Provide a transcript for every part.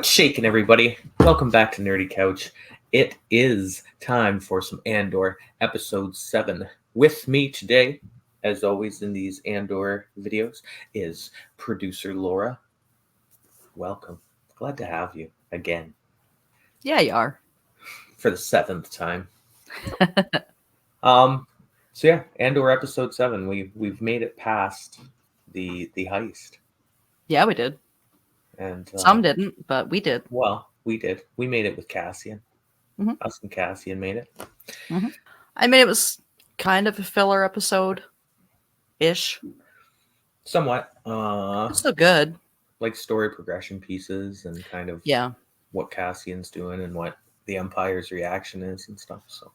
What's shaking, everybody? Welcome back to Nerdy Couch. It is time for some Andor episode 7. With me today, as always in these Andor videos, is producer Laura. Welcome. Glad to have you again. Yeah, you are. For the 7th time. So yeah, Andor episode 7. We've made it past the heist. Yeah, we did. And some didn't, but we did. Well, we did. We made it with Cassian. Mm-hmm. Us and Cassian made it. Mm-hmm. I mean, it was kind of a filler episode-ish. Somewhat. It's still good. Like story progression pieces and kind of what Cassian's doing and what the Empire's reaction is and stuff. So,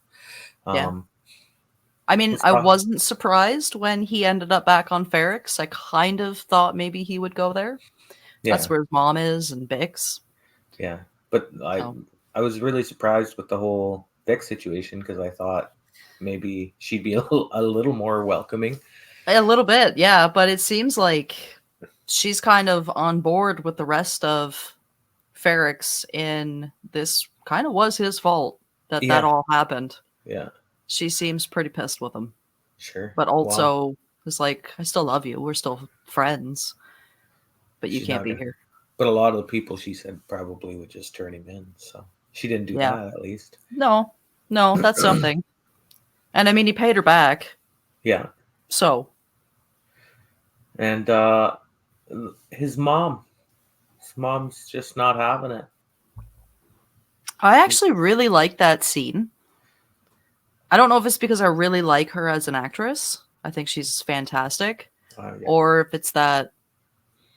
I mean, I wasn't surprised when he ended up back on Ferrix. I kind of thought maybe he would go there. Yeah. That's where his mom is and Bix. Yeah, but I was really surprised with the whole Bix situation because I thought maybe she'd be a little more welcoming. A little bit, yeah, but it seems like she's kind of on board with the rest of Ferrix in this kind of was his fault that all happened. Yeah. She seems pretty pissed with him. Sure. But also is like, I still love you. We're still friends. But you can't be here. But a lot of the people, she said, probably would just turn him in. So she didn't do that, at least. No, that's something. And I mean, he paid her back. Yeah. So. And his mom's just not having it. I actually really like that scene. I don't know if it's because I really like her as an actress. I think she's fantastic. Or if it's that,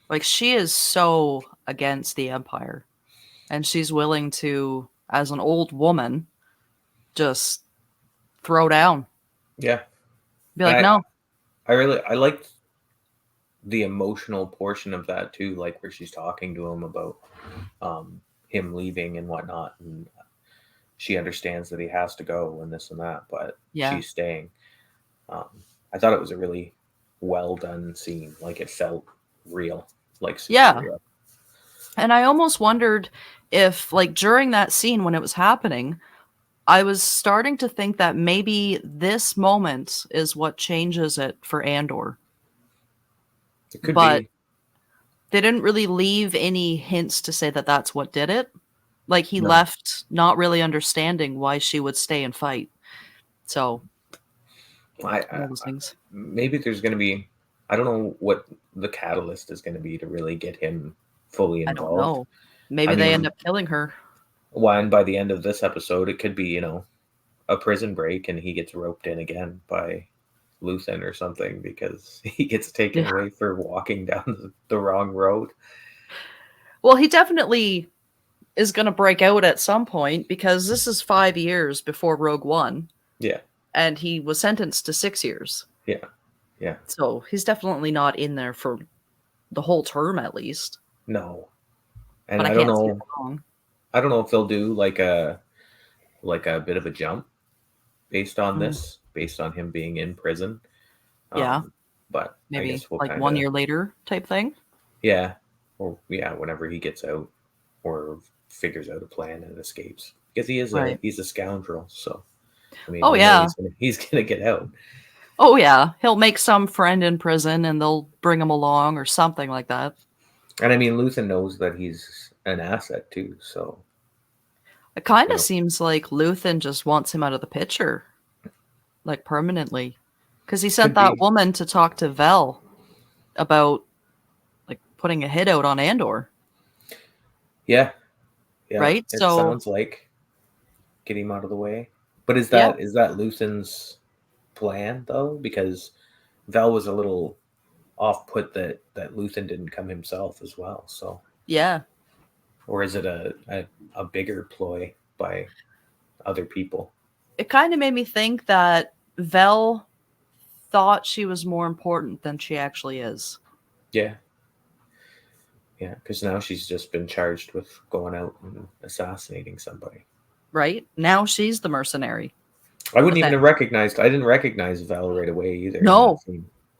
like, she is so against the Empire. And she's willing to, as an old woman, just throw down. Yeah. Be like, no. I liked the emotional portion of that, too. Like, where she's talking to him about him leaving and whatnot. And she understands that he has to go and this and that. But she's staying. I thought it was a really well done scene. Like, it felt real. Like, real. And I almost wondered if, like, during that scene when it was happening, I was starting to think that maybe this moment is what changes it for Andor. It could be. They didn't really leave any hints to say that that's what did it. Like, he left not really understanding why she would stay and fight. So, maybe there's going to be, I don't know what the catalyst is going to be to really get him fully involved. I don't know. Maybe they end up killing her. Well, and by the end of this episode, it could be, a prison break and he gets roped in again by Luthen or something because he gets taken away for walking down the wrong road. Well, he definitely is going to break out at some point because this is 5 years before Rogue One. Yeah. And he was sentenced to 6 years. Yeah. Yeah. So he's definitely not in there for the whole term, at least. No. And I don't know. I don't know if they'll do like a bit of a jump based on this, based on him being in prison. But maybe I guess we'll like 1 year later type thing. Yeah. Or whenever he gets out or figures out a plan and escapes. Because he is he's a scoundrel, so I mean, he's gonna get out. Oh yeah, he'll make some friend in prison, and they'll bring him along or something like that. And I mean, Luthen knows that he's an asset too, so it kind of seems like Luthen just wants him out of the picture, like permanently, because he sent that woman to talk to Vel about like putting a hit out on Andor. Yeah. Right. It sounds like get him out of the way. But is that Luthen's plan though? Because Vel was a little off-put that Luthen didn't come himself as well. So or is it a bigger ploy by other people? It kind of made me think that Vel thought she was more important than she actually is. Yeah. Yeah, because now she's just been charged with going out and assassinating somebody. Right? Now she's the mercenary. I wouldn't even have recognized. I didn't recognize Val right away either. No,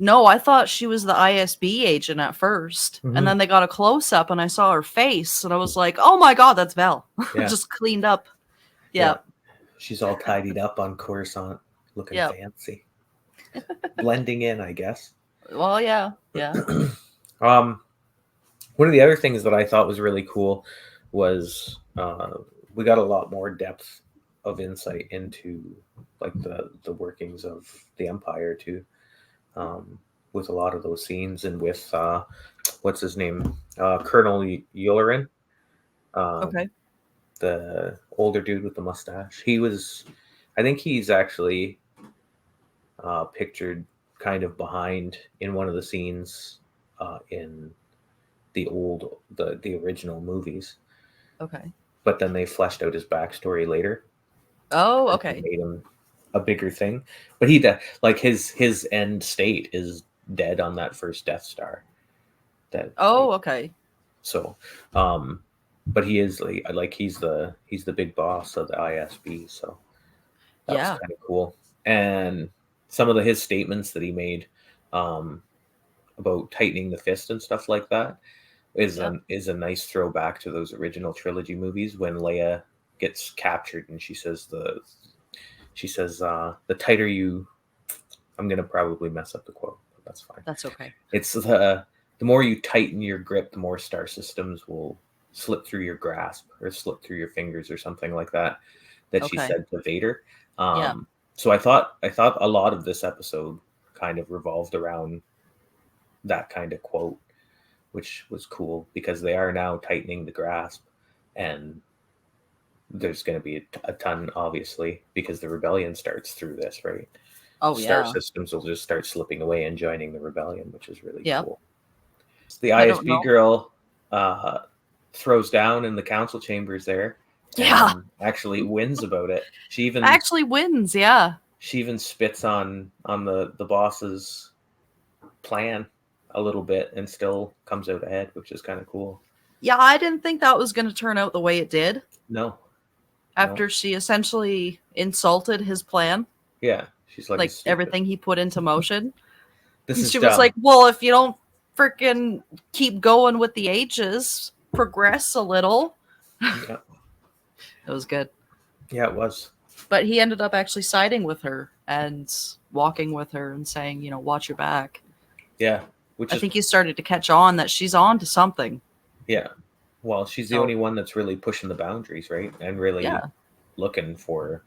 No, I thought she was the ISB agent at first. And then they got a close-up and I saw her face and I was like, oh my god, that's Vel. Yeah. Just cleaned up. Yeah. She's all tidied up on Coruscant, looking fancy. Blending in, I guess. Well, yeah. One of the other things that I thought was really cool was we got a lot more depth of insight into like the workings of the Empire too, with a lot of those scenes, and with what's his name, Colonel Yularen, Okay. the older dude with the mustache. I think he's actually pictured kind of behind in one of the scenes in the original movies. Okay. But then they fleshed out his backstory later. Oh, okay. Made him a bigger thing. But his end state is dead on that first Death Star. Okay. So, but he is he's the big boss of the ISB. So that's kind of cool. And some of his statements that he made about tightening the fist and stuff like that is a nice throwback to those original trilogy movies when Leia gets captured and she says the tighter you, I'm gonna probably mess up the quote, but that's fine. That's okay. It's the more you tighten your grip, the more star systems will slip through your grasp or slip through your fingers or something like that. She said to Vader. So I thought a lot of this episode kind of revolved around that kind of quote, which was cool because they are now tightening the grasp, and there's going to be a ton, obviously, because the rebellion starts through this, right? Star systems will just start slipping away and joining the rebellion, which is really cool. So the ISB girl throws down in the council chambers there. And actually wins about it. She even actually wins. Yeah. She even spits on the boss's plan a little bit and still comes out ahead, which is kind of cool. Yeah, I didn't think that was going to turn out the way it did. No. After she essentially insulted his plan. Yeah, she's like everything he put into motion. She was like, well, if you don't freaking keep going with the ages, progress a little. Yeah. It was good. Yeah, it was. But he ended up actually siding with her and walking with her and saying, watch your back. Yeah. I think he started to catch on that she's on to something. Yeah. Well, she's the only one that's really pushing the boundaries, right? And really looking for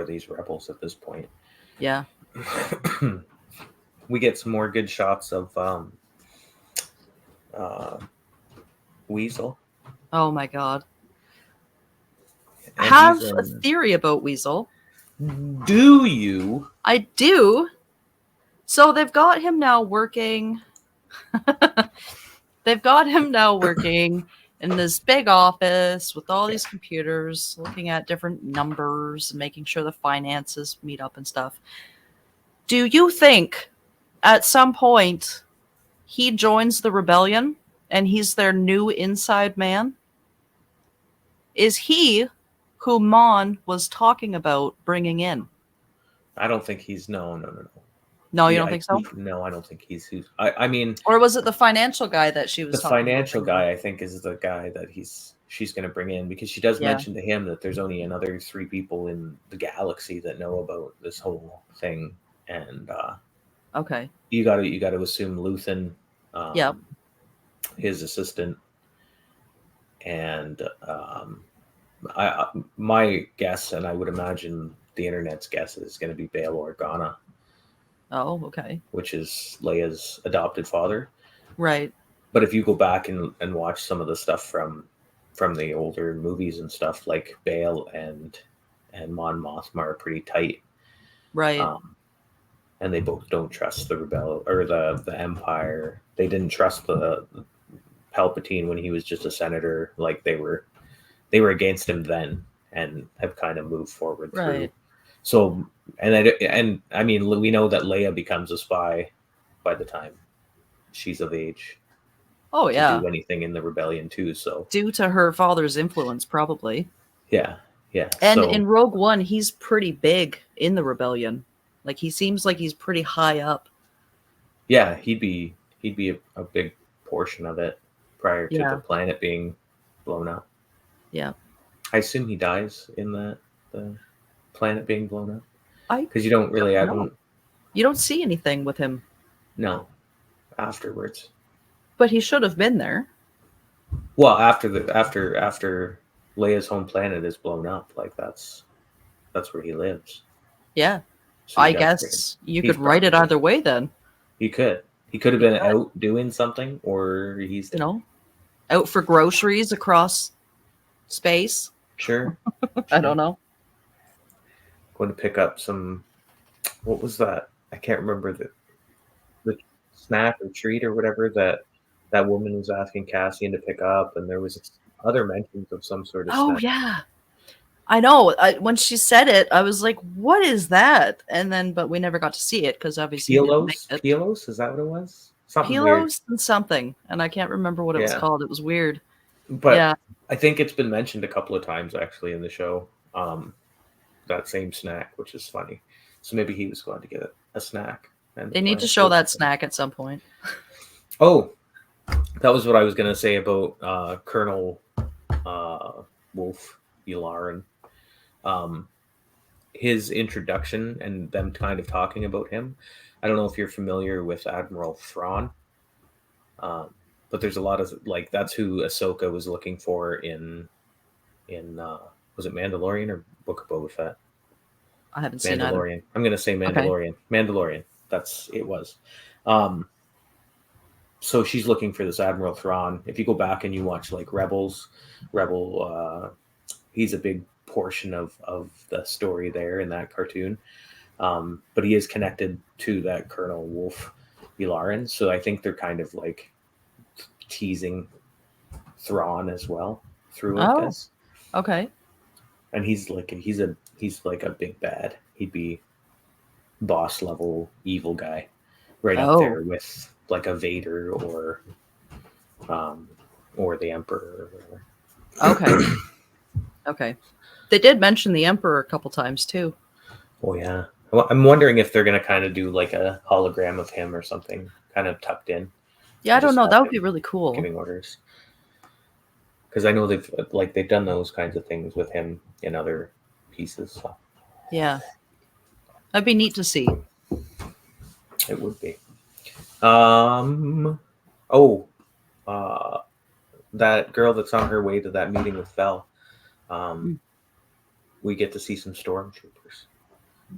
these rebels at this point. Yeah. We get some more good shots of Weasel. Oh my god. I have a theory about Weasel. Do you? I do. So they've got him now working. They've got him now working in this big office with all these computers, looking at different numbers and making sure the finances meet up and stuff. Do you think at some point he joins the rebellion and he's their new inside man? Is he who Mon was talking about bringing in? I don't think he's no. No, you don't think so? No, I don't think he's who. I mean, or was it the financial guy that she was? The financial guy, I think, is the guy that she's going to bring in, because she does mention to him that there's only another 3 people in the galaxy that know about this whole thing, and okay, you got to assume Luthen, his assistant, and my guess, and I would imagine the internet's guess, is going to be Bail Organa. Oh, okay. Which is Leia's adopted father. Right. But if you go back and watch some of the stuff from the older movies and stuff, like Bail and Mon Mothma are pretty tight. Right. And they both don't trust the the Empire. They didn't trust the Palpatine when he was just a senator. Like they were against him then, and have kind of moved forward through. So, and I mean, we know that Leia becomes a spy by the time she's of age. Oh yeah. To do anything in the rebellion too. So due to her father's influence, probably. Yeah. Yeah. And in Rogue One, he's pretty big in the rebellion. Like he seems like he's pretty high up. Yeah, he'd be a big portion of it prior to the Yeah. planet being blown up. Yeah. I assume he dies in the planet being blown up I because you don't really. I don't know. don't You don't see anything with him, know afterwards. but he should have been there. Well, after Leia's home planet is blown up, like that's where he lives. Yeah. So I you'd have to figure guess you he's could write it probably either way then. he could have You been could, out doing something, or he's you dead. know, out for groceries across space. Sure, I don't know. going to pick up some. What was that? I can't remember the snack or treat or whatever that woman was asking Cassian to pick up, and there was other mentions of some sort of Oh snack. yeah. I know. When she said it, I was like, "What is that?" And then, but we never got to see it because obviously he didn't make it. Pelos, is that what it was? Something weird. Pilos and something, and I can't remember what it was Yeah, called. It was weird. but Yeah, I think it's been mentioned a couple of times actually in the show. That same snack, which is funny. So maybe he was going to get a snack. And they need to show that snack at some point. Oh, that was what I was going to say about Colonel Wolf Yularen. His introduction and them kind of talking about him. I don't know if you're familiar with Admiral Thrawn, but there's a lot of like that's who Ahsoka was looking for in was it Mandalorian or Book of Boba Fett? I haven't seen either. Mandalorian. I'm going to say Mandalorian. Okay. Mandalorian. That's it was. So she's looking for this Admiral Thrawn. If you go back and you watch like Rebel, he's a big portion of the story there in that cartoon. But he is connected to that Colonel Wolf Yularen. So I think they're kind of like teasing Thrawn as well through this. Okay. And he's like a big bad. He'd be boss level evil guy right up there with like a Vader or the Emperor. Okay. Okay. They did mention the Emperor a couple times too. Oh yeah. Well, I'm wondering if they're going to kind of do like a hologram of him or something kind of tucked in. Yeah, I don't know. That would be really cool. Giving orders. Because I know they've done those kinds of things with him in other pieces. So. Yeah. That'd be neat to see. It would be. That girl that's on her way to that meeting with Vel. We get to see some stormtroopers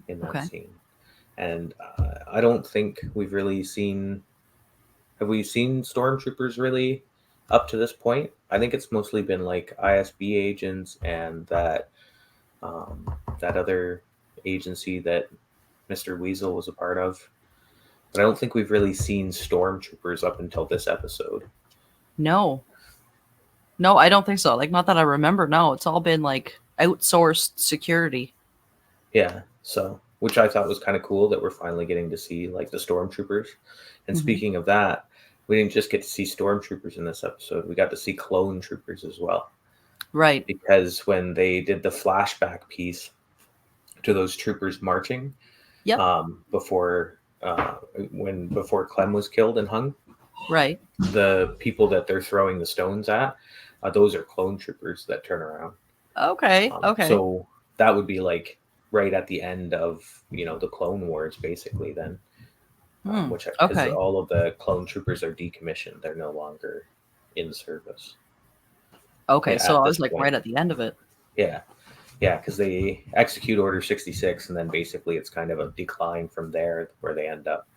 in that scene. And I don't think we've really seen... Have we seen stormtroopers really up to this point? I think it's mostly been like ISB agents and that other agency that Mr. Weasel was a part of. But I don't think we've really seen stormtroopers up until this episode. No, I don't think so. Like, not that I remember. No, it's all been like outsourced security. Yeah, so which I thought was kind of cool that we're finally getting to see like the stormtroopers. And speaking of that, we didn't just get to see stormtroopers in this episode. We got to see clone troopers as well. Right. Because when they did the flashback piece to those troopers marching, before Clem was killed and hung, right, the people that they're throwing the stones at, those are clone troopers that turn around. Okay. So that would be like right at the end of the Clone Wars, basically. Then, which because all of the clone troopers are decommissioned, they're no longer in service. Okay, so I was like right at the end of it. Yeah, because they execute Order 66, and then basically it's kind of a decline from there, where they end up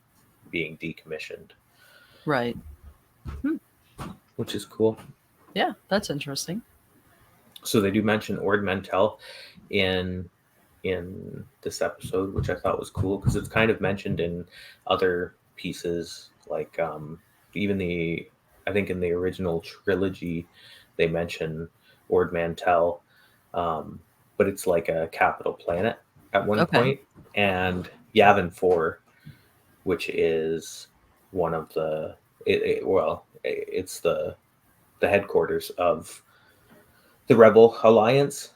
being decommissioned. Right. Which is cool. Yeah, that's interesting. So they do mention Ord Mantell in this episode, which I thought was cool because it's kind of mentioned in other pieces, like even I think in the original trilogy they mention Ord Mantell, but it's like a capital planet at one point, and Yavin 4, which is one of the it's the headquarters of the Rebel Alliance,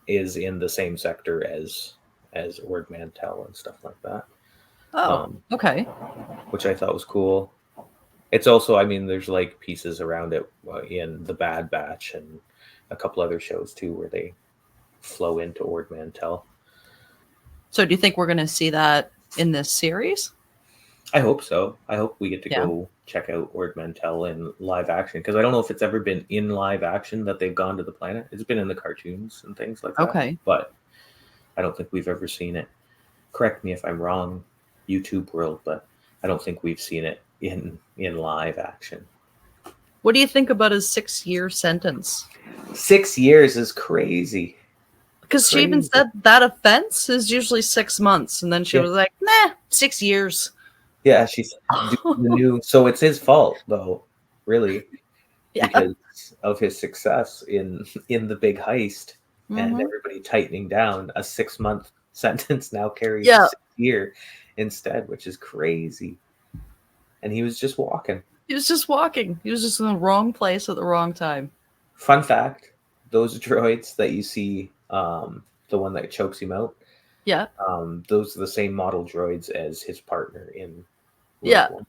is in the same sector as Ord Mantell and stuff like that. Oh, okay. Which I thought was cool. It's also, I mean, there's like pieces around it in the Bad Batch and a couple other shows too, where they flow into Ord Mantell. So do you think we're going to see that in this series? I hope so. I hope we get to go check out Ord Mantell in live action, because I don't know if it's ever been in live action that they've gone to the planet. It's been in the cartoons and things like that. Okay. But I don't think we've ever seen it. Correct me if I'm wrong, YouTube world, but I don't think we've seen it in live action. What do you think about his 6-year sentence? 6 years is crazy. Because she even said that offense is usually 6 months, and then she was like, "Nah, 6 years." Yeah, she's the new. So it's his fault, though, really, because of his success in the big heist, and everybody tightening down. A 6-month sentence now carries a 6-year instead, which is crazy. And he was just walking. He was just walking. He was just in the wrong place at the wrong time. Fun fact: those droids that you see, the one that chokes him out, those are the same model droids as his partner in Rogue One.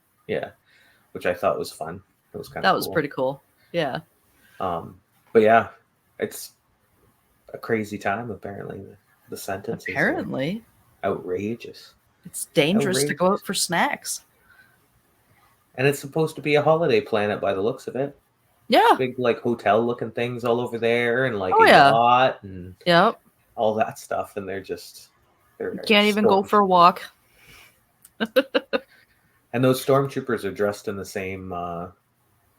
Which I thought was fun. It was kind of that was pretty cool. Yeah. But yeah, it's a crazy time. Apparently, the sentence is outrageous. It's dangerous to go out for snacks. And it's supposed to be a holiday planet by the looks of it. Yeah. Big like hotel looking things all over there, and like a yacht and all that stuff. And they're can't even go for a walk. And those stormtroopers are dressed in the same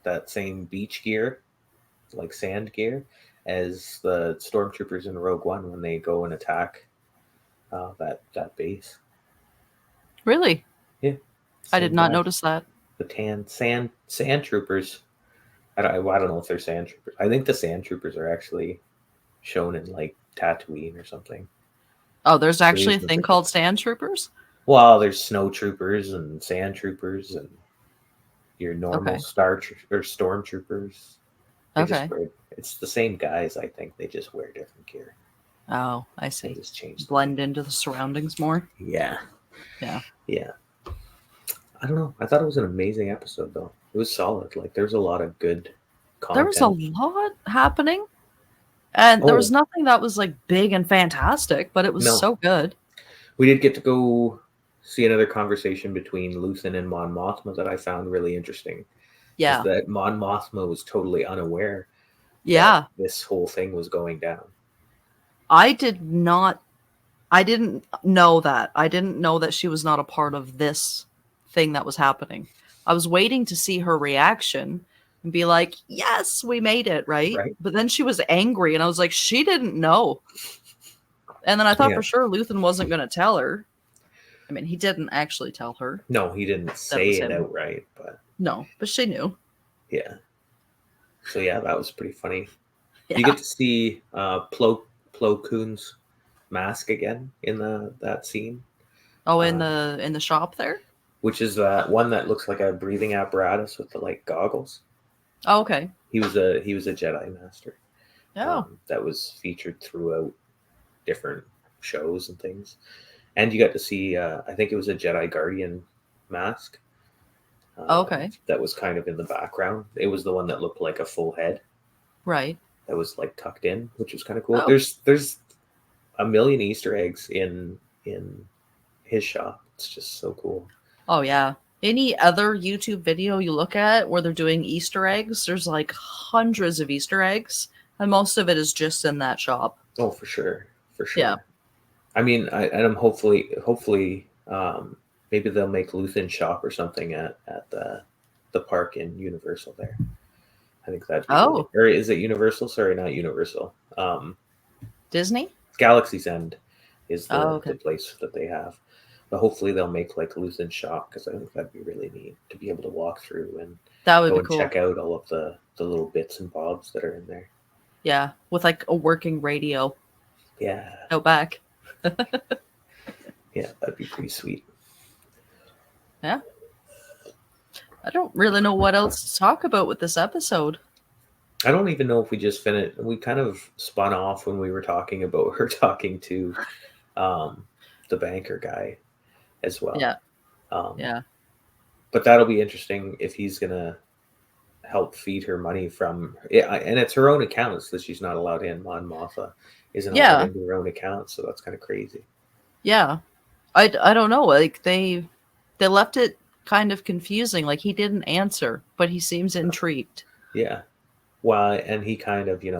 that same beach gear, like sand gear, as the stormtroopers in Rogue One when they go and attack that base. Really? Yeah. I did not notice that. The sand troopers. I don't know if they're sand troopers. I think the sand troopers are actually shown in like Tatooine or something. Oh, there's actually a thing called sand troopers? Well, there's snow troopers and sand troopers and your normal storm troopers. It's the same guys, I think. They just wear different gear. Oh, I see. They just change. Blend into the surroundings more. Yeah. Yeah. I don't know. I thought it was an amazing episode, though. It was solid. Like, there's a lot of good content. There was a lot happening. And there was nothing that was, like, big and fantastic, but it was so good. We did get to go see another conversation between Luthen and Mon Mothma that I found really interesting. Yeah. That Mon Mothma was totally unaware that this whole thing was going down. I didn't know that. I didn't know that she was not a part of this thing that was happening. I was waiting to see her reaction and be like, yes, we made it, right? But then she was angry, and I was like, she didn't know. And then I thought for sure Luthen wasn't going to tell her. I mean, he didn't actually tell her. No, he didn't say it outright, but... No, but she knew. Yeah. So yeah, that was pretty funny. Yeah. You get to see Plo Koon's mask again in that scene. Oh, in the shop there? Which is that one that looks like a breathing apparatus with the like goggles. Oh, okay. He was a Jedi Master. Oh. That was featured throughout different shows and things. And you got to see I think it was a Jedi Guardian mask. Okay. That was kind of in the background. It was the one that looked like a full head. Right. That was like tucked in, which was kind of cool. Oh. There's a million Easter eggs in his shop. It's just so cool. Oh yeah. Any other YouTube video you look at where they're doing Easter eggs, there's like hundreds of Easter eggs, and most of it is just in that shop. Oh, for sure. Yeah. I mean, I'm hopefully maybe they'll make Luthen shop or something at the park in Universal there. I think that's or is it Universal? Sorry, not Universal. Disney? Galaxy's End is the place that they have. But hopefully they'll make like Luthen shop, because I think that'd be really neat to be able to walk through and that would be cool. Check out all of the little bits and bobs that are in there. Yeah, with like a working radio. Yeah. Out back. Yeah, that'd be pretty sweet. Yeah. I don't really know what else to talk about with this episode. I don't even know if we just finished. We kind of spun off when we were talking about her talking to the banker guy as well. Yeah. Yeah. But that'll be interesting if he's gonna help feed her money from it, and it's her own accounts that she's not allowed in. Mon Mothma isn't allowed Yeah. into her own accounts, so that's kind of crazy. Yeah. I don't know. Like they left it kind of confusing. Like he didn't answer, but he seems intrigued. Yeah. Well, and he kind of, he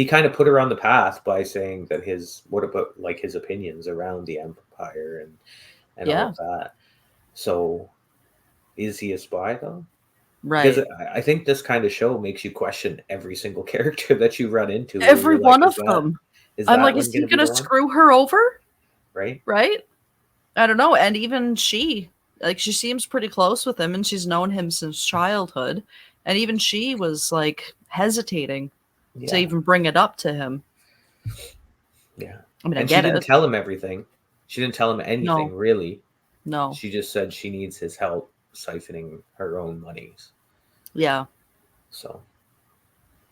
kind of put her on the path by saying that what about like his opinions around the Empire and all Yeah. of that. So, is he a spy though? Because Right. I think this kind of show makes you question every single character that you run into, where Every you're like, one of them. is I'm that like, one is going he to be gonna the one? screw her over? Right? Right? I don't know. And even she, like, she seems pretty close with him and she's known him since childhood. And even she was like hesitating to Yeah. even bring it up to him. Yeah. I mean, I And she get didn't it. tell him everything. She didn't tell him anything, No, really. no. She just said she needs his help siphoning her own monies. Yeah. So,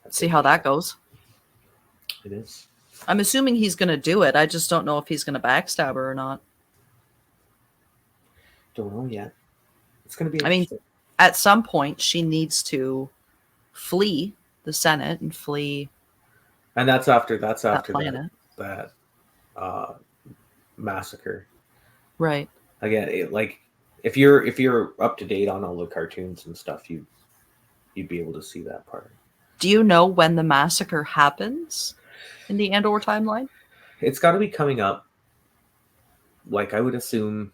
that's See how that goes. It is. I'm assuming he's going to do it. I just don't know if he's going to backstab her or not. Don't know yet. It's going to be I mean, interesting. at some point, she needs to flee the Senate and flee And that's after that planet. that massacre. Right. Again, like if you're up to date on all the cartoons and stuff, you'd be able to see that part. Do you know when the massacre happens in the Andor timeline? It's got to be coming up. Like I would assume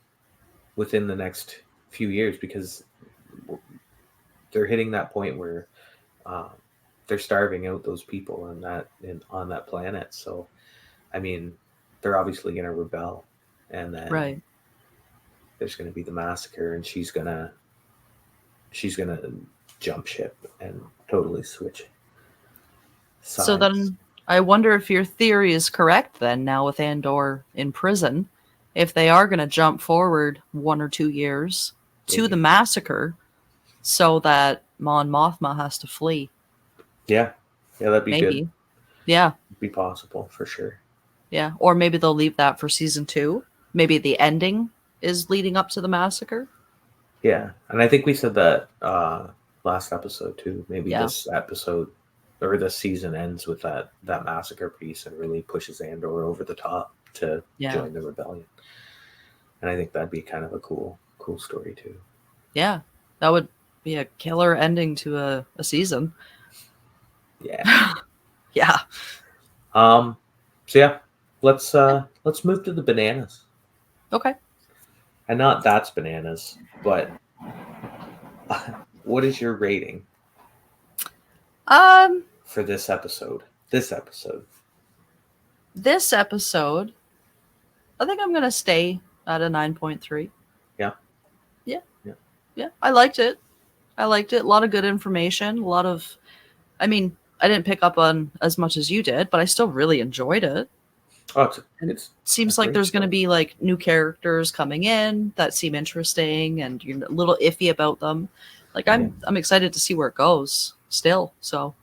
within the next few years, because they're hitting that point where they're starving out those people on that planet. So, I mean, they're obviously going to rebel, and then Right. there's going to be the massacre, and she's gonna jump ship and totally switch sides. So then I wonder if your theory is correct then, now with Andor in prison, if they are going to jump forward 1 or 2 years to the massacre so that Mon Mothma has to flee. Yeah, that'd be Maybe. good. Yeah. It'd be possible for sure. Yeah. Or maybe they'll leave that for season 2. Maybe the ending is leading up to the massacre. Yeah, and I think we said that last episode too. Maybe this episode or this season ends with that massacre piece and really pushes Andor over the top to join the rebellion. And I think that'd be kind of a cool story too. Yeah, that would be a killer ending to a season. Yeah. Yeah. So yeah, let's move to the bananas. Okay. And not that's bananas, but what is your rating? For this episode. This episode, I think I'm gonna stay at a 9.3. Yeah. Yeah. I liked it. A lot of good information. A lot of, I mean, I didn't pick up on as much as you did, but I still really enjoyed it. Oh, it seems like there's going to be like new characters coming in that seem interesting, and you're a little iffy about them. Like I'm excited to see where it goes still. So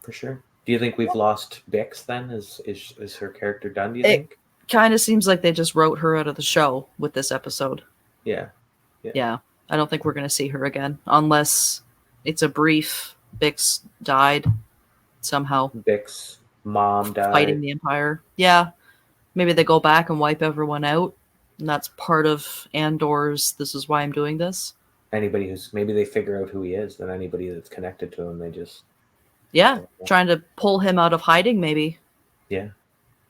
for sure. Do you think we've lost Bix then? Is her character done? Do you think? Kind of seems like they just wrote her out of the show with this episode. Yeah. I don't think we're going to see her again unless it's a brief. Bix died somehow. Bix mom died fighting the Empire. Yeah. Maybe they go back and wipe everyone out, and that's part of Andor's this is why I'm doing this. Anybody maybe they figure out who he is, then anybody that's connected to him, they just trying to pull him out of hiding, maybe. Yeah.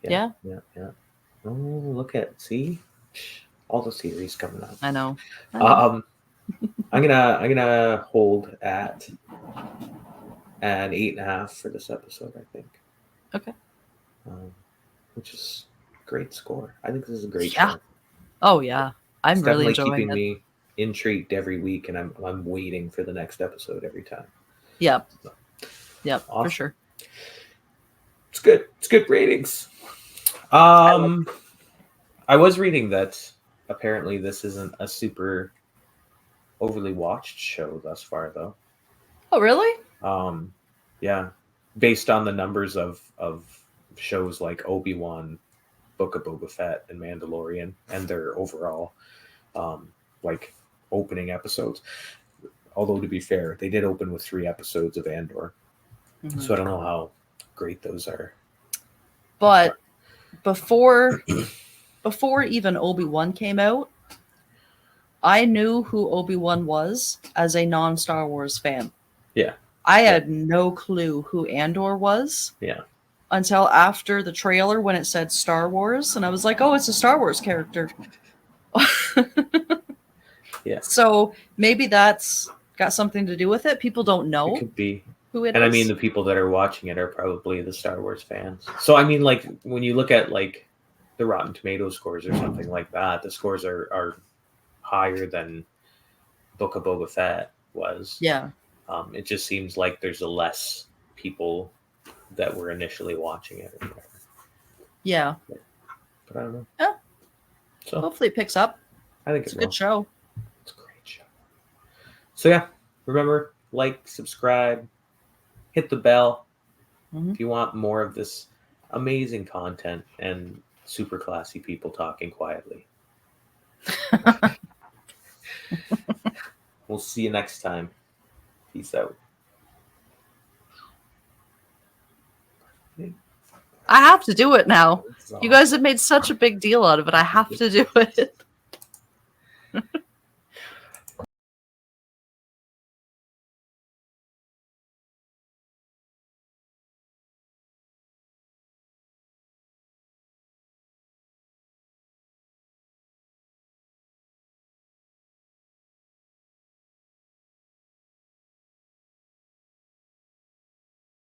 Oh, look at all the series coming up. I know. I'm gonna hold at an 8.5 for this episode, I think. Okay. Which is a great score. I think this is a great show. Oh yeah. I'm really definitely enjoying keeping me intrigued every week, and I'm waiting for the next episode every time. Yep. So, yep, awesome. for sure. It's good. It's good ratings. I was reading that apparently this isn't a super overly watched show thus far, though. Oh, really? Yeah. Based on the numbers of shows like Obi-Wan, Book of Boba Fett, and Mandalorian, and their overall like opening episodes. Although to be fair, they did open with 3 episodes of Andor, so I don't know how great those are. But before even Obi-Wan came out, I knew who Obi-Wan was as a non-Star Wars fan. Yeah. I had no clue who Andor was. Yeah. Until after the trailer when it said Star Wars, and I was like, oh, it's a Star Wars character. Yeah. So maybe that's got something to do with it. People don't know. It could be. Who it and is. I mean, the people that are watching it are probably the Star Wars fans. So I mean, like when you look at like the Rotten Tomato scores or something like that, the scores are higher than Book of Boba Fett was. Yeah. It just seems like there's less people that were initially watching it. Or whatever. Yeah. But I don't know. Yeah. So hopefully it picks up. I think it's a good show. It's a great show. So yeah, remember, like, subscribe, hit the bell if you want more of this amazing content and super classy people talking quietly. We'll see you next time. Peace out. I have to do it now. You guys have made such a big deal out of it. I have to do it.